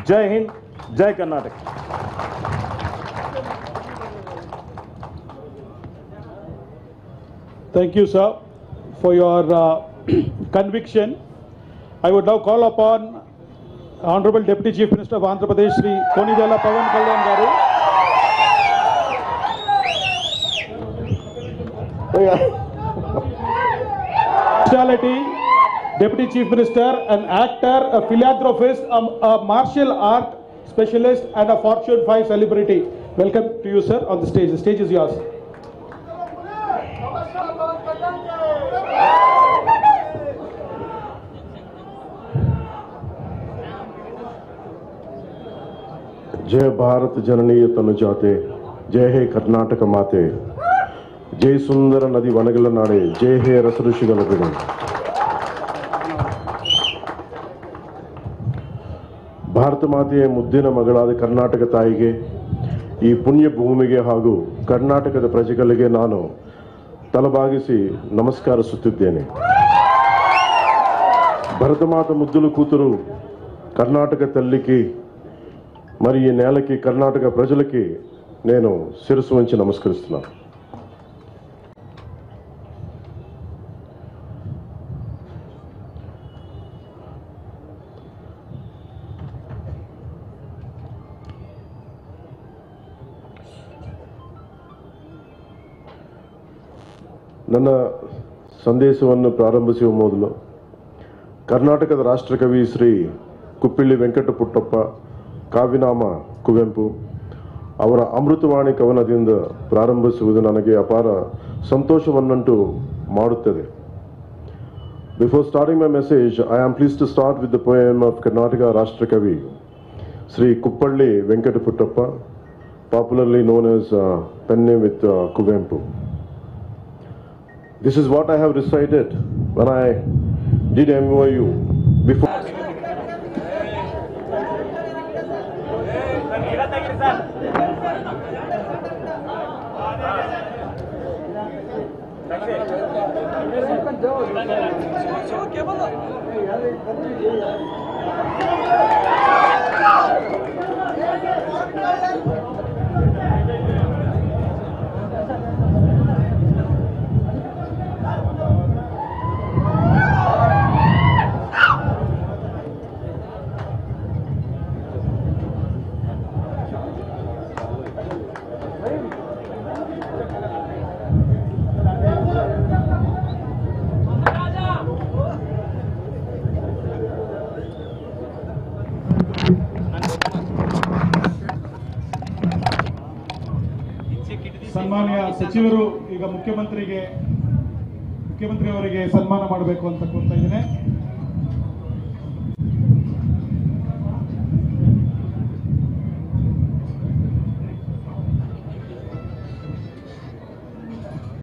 जय हिंद, जय Karnataka. Thank you, sir, for your conviction. I would now call upon Honorable Deputy Chief Minister of Andhra Pradesh, Shri Konijala Pawan Kalyan Garu. Speciality, Deputy Chief Minister, an actor, a philanthropist, a martial art specialist, and a Fortune 5 celebrity. Welcome to you, sir, on the stage. The stage is yours. जय भारत जननीय तनुजाते, जय हे कर्नाटक माते, जय सुंदर नदी वनगल नाडे, जय हे रस ऋषिगल बिडे. ಭಾರತ ಮಾತೆಯ ಮುದ್ದಿನ ಮಗಳಾದ ಕರ್ನಾಟಕ ತಾಯಿಗೆ, ಈ ಪುಣ್ಯ ಭೂಮಿಗೆ ಹಾಗೂ ಕರ್ನಾಟಕದ ಪ್ರಜೆಗಳಿಗೆ ನಾನು ತಲೆಬಾಗಿಸಿ ನಮಸ್ಕರಿಸುತ್ತಿದ್ದೇನೆ. భరత మాత ముద్దుల కూతురు కర్ణాటక తల్లికి మరి ఈ నేలకి కర్ణాటక ప్రజలకి నేను శిరస్సు వంచి నమస్కరిస్తున్నాను. ನನ್ನ ಸಂದೇಶವನ್ನು ಪ್ರಾರಂಭಿಸುವ ಮೊದಲು ಕರ್ನಾಟಕದ ರಾಷ್ಟ್ರಕವಿ ಶ್ರೀ ಕುಪ್ಪಿಳ್ಳಿ ವೆಂಕಟ ಪುಟ್ಟಪ್ಪ ಕಾವ್ಯನಾಮ ಕುವೆಂಪು ಅವರ ಅಮೃತವಾಣಿ ಕವನದಿಂದ ಪ್ರಾರಂಭಿಸುವುದು ನನಗೆ ಅಪಾರ ಸಂತೋಷವನ್ನುಂಟು ಮಾಡುತ್ತದೆ. Before starting my message, I am pleased to start with the poem of Karnataka Rashtrakavi Sri Kuppalli Venkata Puttappa, popularly known as pen name with Kuvempu. This is what I have recited when I did MOU before. ಸನ್ಮಾನ್ಯ ಸಚಿವರು ಈಗ ಮುಖ್ಯಮಂತ್ರಿಯವರಿಗೆ ಸನ್ಮಾನ ಮಾಡಬೇಕು ಅಂತ ಕೋರ್ತಾ ಇದ್ದೇನೆ.